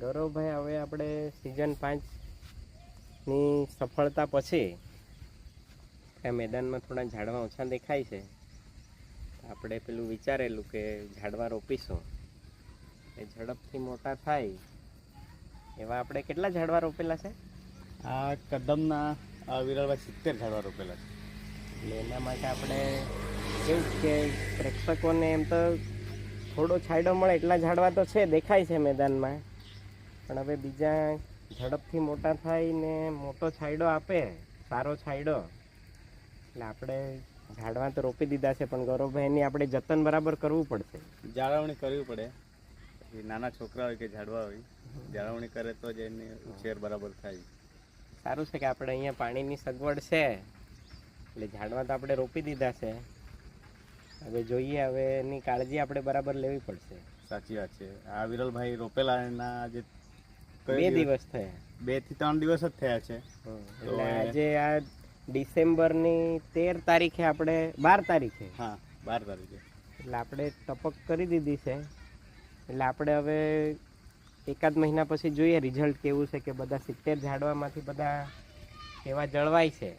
ગૌરવભાઈ, હવે આપણે સિઝન 5ની સફળતા પછી આ મેદાનમાં થોડા ઝાડવા ઓછા દેખાય છે. આપણે પેલું વિચારેલું કે ઝાડવા રોપીશું, એ ઝડપથી મોટા થાય એવા આપણે કેટલા ઝાડવા રોપેલા છે? આ કદમના વિરલભાઈ 70 ઝાડવા રોપેલા છે. એટલે એના માટે આપણે કેવું કે પ્રેક્ષકોને એમ તો થોડો છાંયડો મળે એટલા ઝાડવા તો છે, દેખાય છે મેદાનમાં, પણ હવે બીજા ઝડપથી મોટા થાય ને મોટો છાંયડો આપે, સારો છાંયડો, એટલે આપણે ઝાડવા તો રોપી દીધા છે, પણ ગૌરવભાઈ એની આપણે જતન બરાબર કરવું પડશે. જાળવણી કરવી પડે. એ નાના છોકરા હોય કે ઝાડવા હોય, જાળવણી કરે તો જ એની ઉછેર બરાબર થાય. સારું છે કે આપણે અહીંયા પાણીની સગવડ છે, એટલે ઝાડવા તો આપણે રોપી દીધા છે. હવે જોઈએ, હવે એની કાળજી આપણે બરાબર લેવી પડશે. સાચી વાત છે. આ વિરલભાઈ રોપેલા એના જે 2 દિવસ થયા, 2 થી 3 દિવસ જ થયા છે. એટલે આજે આ ડિસેમ્બરની 13 તારીખે આપણે 12 તારીખે, હા 12 તારીખે, એટલે આપણે ટપક કરી દીધી છે. એટલે આપણે હવે એકાદ મહિના પછી જોઈએ રિઝલ્ટ કેવું છે, કે બધા 70 ઝાડવામાંથી બધા કેવા જળવાય છે.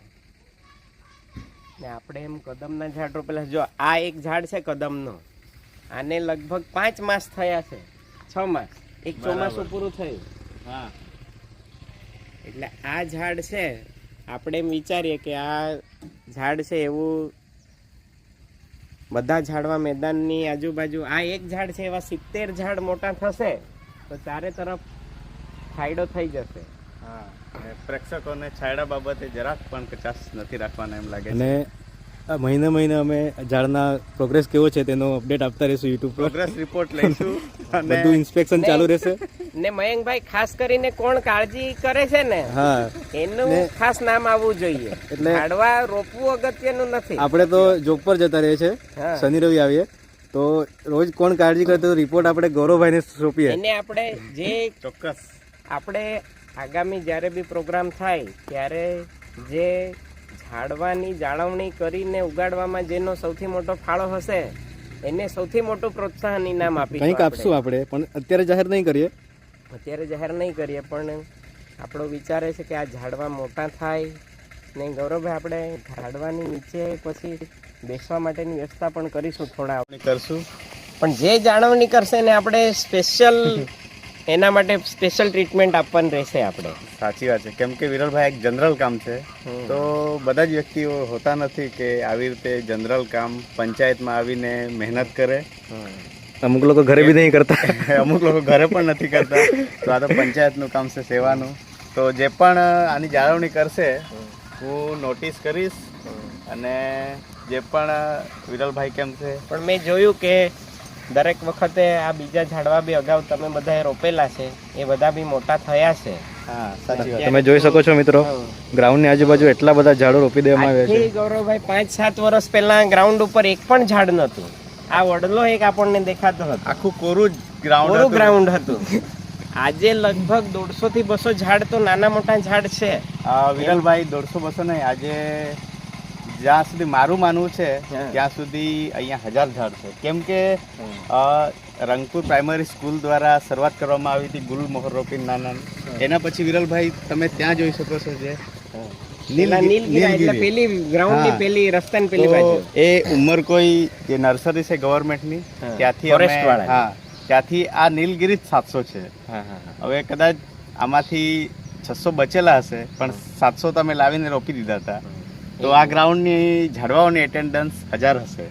ને આપણે એમ કદમના ઝાડ રોપેલા, જો આ એક ઝાડ છે કદમનો, આને લગભગ 5 માસ થયા છે, 6 માસ, એક ચોમાસું પૂરું થયું. હા, એટલે આ ઝાડ છે, આપણે એમ વિચારીએ કે આ ઝાડ છે એવું બધા ઝાડવા મેદાનની આજુબાજુ, આ એક ઝાડ છે એવા 70 ઝાડ મોટા થશે તો ચારે તરફ છાંયડો થઈ જશે. હા, પ્રેક્ષકોને છાંયડા બાબતે જરાક પણ કચાશ નથી રાખવાના એમ લાગે છે. અને મહિને મહિને અમે ઝાડના પ્રોગ્રેસ કેવો છે તેનો અપડેટ આપતા રહીશું યુટ્યુબ પર. પ્રોગ્રેસ રિપોર્ટ લઈશું અને બધું ઇન્સ્પેક્શન ચાલુ રહેશે. ને મયંકભાઈ, ખાસ કરીને કોણ કાળજી કરે છે ને, હા, એનું ખાસ નામ આવવું જોઈએ. એટલે ઝાડવા રોપવું અગત્યનું નથી. આપણે તો જોબ પર જતા રહીએ છીએ, હા. શનિ રવિ આવીએ તો રોજ કોણ કાળજી કરે તો રિપોર્ટ આપણે ગૌરવભાઈને સોંપીએ. એને આપણે જે ચોક્કસ આપણે આગામી જ્યારે બી પ્રોગ્રામ થાય ત્યારે જે ઝાડવાની જાળવણી કરીને ઉગાડવામાં જેનો સૌથી મોટો ફાળો હશે એને સૌથી મોટું પ્રોત્સાહન ઇનામ આપીશું. કંઈક આપશું આપણે, પણ અત્યારે જાહેર નહીં કરીએ. અત્યારે જાહેર નહીં કરીએ, પણ આપણો વિચાર છે કે આ ઝાડવા મોટા થાય ને ગૌરવભાઈ આપણે ઝાડવાની નીચે પછી બેસવા માટેની વ્યવસ્થા પણ કરીશું થોડા, કરશું. પણ જે જાળવણી કરશે ને આપણે સ્પેશિયલ એના માટે સ્પેશિયલ ટ્રીટમેન્ટ આપવાની રહેશે આપણે. સાચી વાત છે, કેમ કે વિરલભાઈ એક જનરલ કામ છે, તો બધા જ વ્યક્તિઓ હોતા નથી કે આવી રીતે જનરલ કામ પંચાયતમાં આવીને મહેનત કરે. અમુક લોકો ઘરે બી નહીં કરતા, અમુક લોકો ઘરે પણ નથી કરતા. તો આ તો પંચાયતનું કામ છે, સેવાનું. તો જે પણ આની જાળવણી કરશે હું નોટિસ કરીશ, અને જે પણ વિરલભાઈ કેમ છે. પણ મેં જોયું કે દરેક વખતે આ બીજા ઝાડવા બી અગાઉ તમે બધાએ રોપેલા છે, એ બધા બી મોટા થયા છે. હા, સાચી વાત. તમે જોઈ શકો છો મિત્રો, ગ્રાઉન્ડની આજુબાજુ એટલા બધા ઝાડો રોપી દેવામાં આવ્યા છે. આજથી ગૌરવભાઈ 5-7 વર્ષ પહેલા ગ્રાઉન્ડ ઉપર એક પણ ઝાડ નહોતું. આ વડલો એક આપણને દેખાતો હતો, આખું કોરું ગ્રાઉન્ડ હતું. આજે લગભગ 150 થી 200 ઝાડ તો નાના મોટા ઝાડ છે. વિરલભાઈ 150-200 નહીં, આજે જ્યાં સુધી મારું માનવું છે ત્યાં સુધી અહીંયા 1000 ઝાડ છે. કેમ કે રંગપુર પ્રાઇમરી સ્કૂલ દ્વારા શરૂઆત કરવામાં આવી હતી ગુલ મોહર રોપીને નાના. એના પછી વિરલભાઈ તમે ત્યાં જોઈ શકો છો જે પેલી ગ્રાઉન્ડની પેલી રસ્તાની પેલી બાજુ એ ઉમરકોઈ જે નર્સરી છે ગવર્મેન્ટની, ત્યાંથી હા ત્યાંથી આ નીલગિરી 700 છે. હવે કદાચ આમાંથી 600 બચેલા હશે, પણ 700 તમે લાવીને રોપી દીધા હતા, તો આ ગ્રાઉન્ડની ઝાડવાઓની એટેન્ડન્સ 1000 હશે.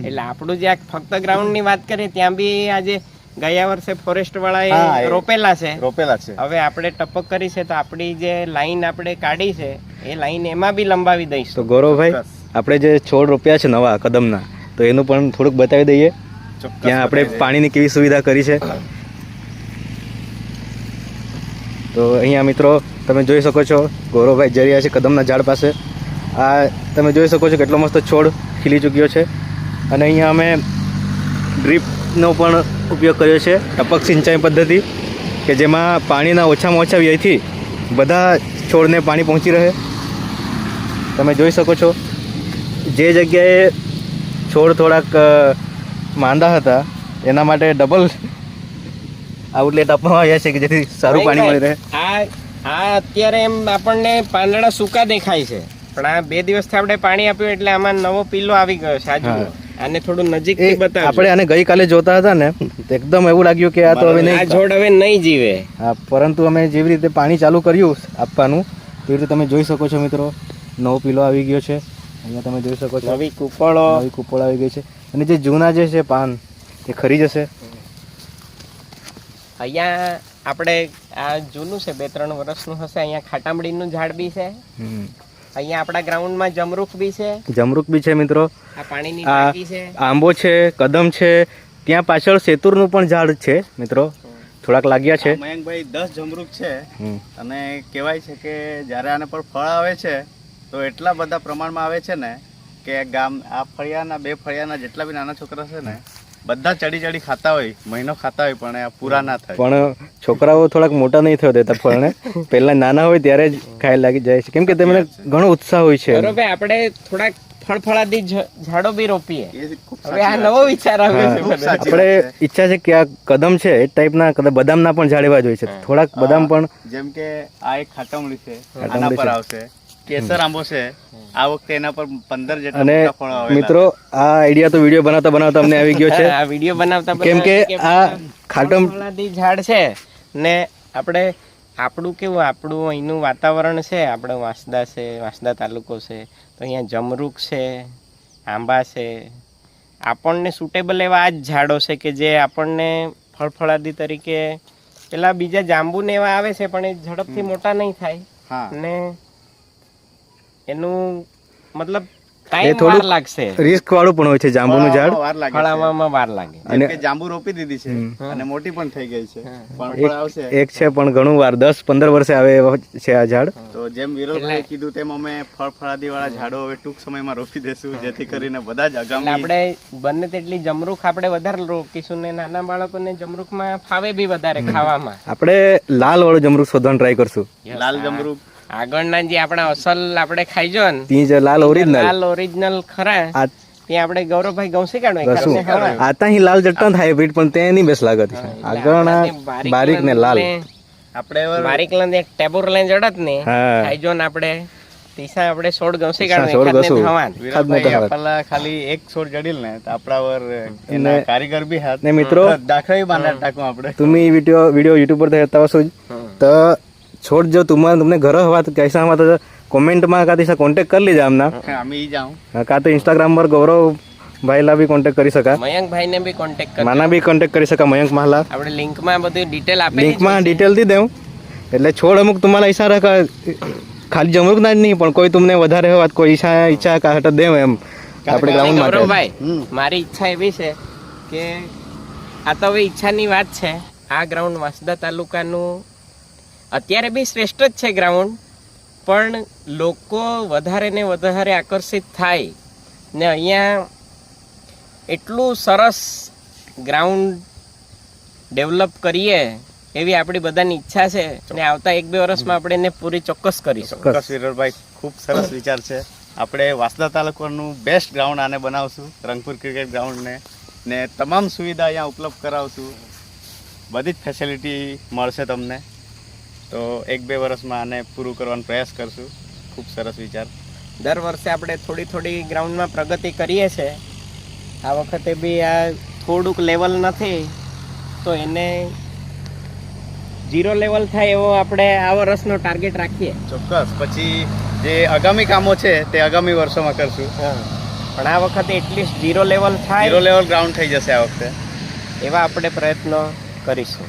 એટલે આપણું જે ફક્ત ગ્રાઉન્ડ ની વાત કરીએ ત્યાં બી આજે ગયા વર્ષે ફોરેસ્ટ વાળાએ રોપેલા છે. હવે આપણે ટપક કરી છે, તો આપણી જે લાઈન આપણે કાઢી છે એ લાઈન એમાં બી લંબાવી દઈશું. તો ગૌરવભાઈ, આપણે જે છોડ રોપ્યા છે નવા કદમના, તો એનું પણ થોડુંક બતાવી દઈએ. ત્યાં આપણે પાણીની કેવી સુવિધા કરી છે. તો અહીંયા મિત્રો તમે જોઈ શકો છો, ગૌરવભાઈ જઈ રહ્યા છે કદમના ઝાડ પાસે. આ તમે જોઈ શકો છો કેટલો મસ્ત છોડ ખીલી ચૂક્યો છે. અને અહીંયા અમે ડ્રીપનો પણ ઉપયોગ કર્યો છે, ટપક સિંચાઈ પદ્ધતિ, કે જેમાં પાણીના ઓછામાં ઓછા વ્યયથી બધા છોડને પાણી પહોંચી રહે. તમે જોઈ શકો છો, જે જગ્યાએ છોડ થોડાક માંદા હતા એના માટે ડબલ આઉટલેટ આપવામાં આવ્યા છે કે જેથી સારું પાણી મળી રહે. આ અત્યારે એમ આપણને પાંદડા સૂકા દેખાય છે, પણ આ 2 દિવસથી આપણે પાણી આપ્યું એટલે આમાં નવો પીલો આવી ગયો છે. આ જુઓ, આને થોડું નજીકથી બતાવો. આપણે આને ગઈકાલે જોતા હતા ને તો એકદમ એવું લાગ્યું કે આ તો હવે આ નહીં, છોડ હવે નહીં જીવે. હા, પરંતુ અમે જેવી રીતે પાણી ચાલુ કર્યું આપવાનું તેવી રીતે તમે જોઈ શકો છો મિત્રો, નવો પીલો આવી ગયો છે. અહીંયા તમે જોઈ શકો છો નવી કુપળો, નવી કુપળ આવી ગઈ છે અને જે જૂના જે છે પાન એ ખરી જશે. અહીંયા આપણે આ જૂનું છે, 2-3 વર્ષનું હશે. અહીંયા ખાટામડીનું ઝાડ બી છે. અહીંયા આપણા ગ્રાઉન્ડમાં જમરૂખ બી છે. જમરૂક બી છે મિત્રો. આ પાણીની આ ટાંકી છે. આંબો છે, કદમ છે, ત્યાં પાછળ સેતુરનું પણ ઝાડ છે મિત્રો, થોડાક લાગ્યા છે. મયંકભાઈ 10 જમરૂક છે અને કહેવાય છે કે જ્યારે આને પર ફળ આવે છે તો એટલા બધા પ્રમાણમાં આવે છે ને કે ગામ આ ફળિયાના 2 ફળિયાના જેટલા બી નાના છોકરા છે ને બધા ચડી ખાતા હોય, મહિનો ખાતા હોય, પણ આ પૂરા ના થાય. પણ છોકરાઓ થોડાક મોટા નહીં થયો દેતા ફળને, પહેલા નાના હોય ત્યારે જ ખાઈ લાગી જાય છે, કેમ કે તેમને ઘણો ઉત્સાહ હોય છે. બરોબર, આપણે થોડાક ફળફળાદી ઝાડો બી રોપીએ. હવે આ નવો વિચાર આવ્યો છે. આપણે ઈચ્છા છે કે આ કદમ છે એ ટાઈપના કદાચ બદામના પણ ઝાડ એવા જ હોય છે, થોડાક બદામ પણ. જેમ કે આ એક ખાટમડી છે, આના પર આવશે. કેસર આંબો છે, આ વખતે એના પર 15 જેટલા અને ફળો આવેલા. મિત્રો આ આઈડિયા તો વિડીયો બનાવતા અમને આવી ગયો છે. આ વિડીયો બનાવતા કેમ કે આ ખાટમ ફળફળાદી ઝાડ છે ને આપણું કેવું, આપણું અહીંનું વાતાવરણ છે, આપણે વાંસદા તાલુકો છે, તો અહીંયા જમરૂક છે, આંબા છે, આપણને સુટેબલ એવા આ જ ઝાડો છે કે જે આપણને ફળફળાદી તરીકે. પેલા બીજા જાંબુ ને એવા આવે છે પણ એ ઝડપથી મોટા નહીં થાય ને એનું મતલબ ટાઈમ વાર લાગશે, રિસ્ક વાળું પણ હોય છે જાંબુનું ઝાડ, ફળાવામાં વાર લાગે. અને જાંબુ રોપી દીધી છે અને મોટી પણ થઈ ગઈ છે, પણ ફળ આવશે. એક છે પણ ઘણું વાર 10-15 વર્ષે આવે એવા છે આ ઝાડ. તો જેમ વિરોધભાઈએ કીધું તેમ અમે ફળફળાદી વાળા ઝાડો હવે ટૂંક સમયમાં રોપી દેશું, જેથી કરીને બધા જ આગામી આપણે બંને તેટલી જમરૂખ આપણે વધારે રોપીશું ને નાના બાળકોને જમરૂખમાં ફાવે બી વધારે ખાવામાં. આપણે લાલ વાળું જમરૂખ શોધવાનું ટ્રાય કરશું. લાલ જમરૂખ આગળના જે આપણા અસલ આપણે ખાઈ જો ને તી જે લાલ ઓરિજિનલ ખરા ત્યાં આપણે ગૌરવભાઈ ગૌસી કશું આતા હી લાલ જટ્ટા થાય પીઠ પણ તે નહીં બેસ લાગત. આગળના બારીક ને લાલ આપણે બારીક લંદ એક ટેબુર લઈને જડત ને ખાઈ જો ને આપણે તીસા આપણે 16 ગૌસી કાઢવા પેલા ખાલી એક છોડ જડીલ ને તો આપણા વર એના કારીગર બી હાથ ને મિત્રો દાખલા બાંધા ટાકું આપણે. तुम्ही वीडियो यूट्यूब पर देता हो तो छोड़ जो तुमने घर हवा तो कैसा हवा तो कमेंट में का दिशा कांटेक्ट कर लीजिए हमना. आम्ही जाऊं का तो इंस्टाग्राम पर गौरव भाई ला भी कांटेक्ट કરી શકા, મયંક ભાઈ ને બી કોન્ટેક્ટ કરી માના બી કોન્ટેક્ટ કરી શકા. મયંક મહાલા આપણે લિંક માં બધી ડિટેલ આપેલી છે, લિંક માં ડિટેલ દી દેઉં એટલે છોડ અમુક તમારા ઈશારા કા ખાલી જમરૂક ના જ નહીં પણ કોઈ તમને વધારે હોય કોઈ ઈચ્છા કા હટ દેવ એમ આપણે ગ્રાઉન્ડ માટે. ભાઈ મારી ઈચ્છા એવી છે કે આ તો હવે ઈચ્છાની વાત છે. આ ગ્રાઉન્ડ વાંસદા તાલુકાનું અત્યારે બી શ્રેષ્ઠ જ છે ગ્રાઉન્ડ, પણ લોકો વધારે ને વધારે આકર્ષિત થાય ને અહીંયા એટલું સરસ ગ્રાઉન્ડ ડેવલપ કરીએ એવી આપણી બધાની ઈચ્છા છે અને આવતા 1-2 વર્ષમાં આપણે એને પૂરી ચોક્કસ કરીશું. ચોક્કસ વિરલભાઈ, ખૂબ સરસ વિચાર છે. આપણે વાંસદા તાલુકાનું બેસ્ટ ગ્રાઉન્ડ આને બનાવશું, રંગપુર ક્રિકેટ ગ્રાઉન્ડને, ને તમામ સુવિધા અહીંયા ઉપલબ્ધ કરાવશું, બધી જ ફેસિલિટી મળશે તમને. તો 1-2 વર્ષમાં આને પૂરું કરવાનો પ્રયાસ કરશું. ખૂબ સરસ વિચાર. દર વર્ષે આપણે થોડી ગ્રાઉન્ડમાં પ્રગતિ કરીએ છીએ. આ વખતે બી આ થોડુંક લેવલ નથી તો એને 0 લેવલ થાય એવો આપણે આ વર્ષનો ટાર્ગેટ રાખીએ. ચોક્કસ. પછી જે આગામી કામો છે તે આગામી વર્ષોમાં કરશું. પણ આ વખતે એટલીસ્ટ 0 લેવલ થાય, 0 લેવલ ગ્રાઉન્ડ થઈ જશે આ વખતે, એવા આપણે પ્રયત્નો કરીશું.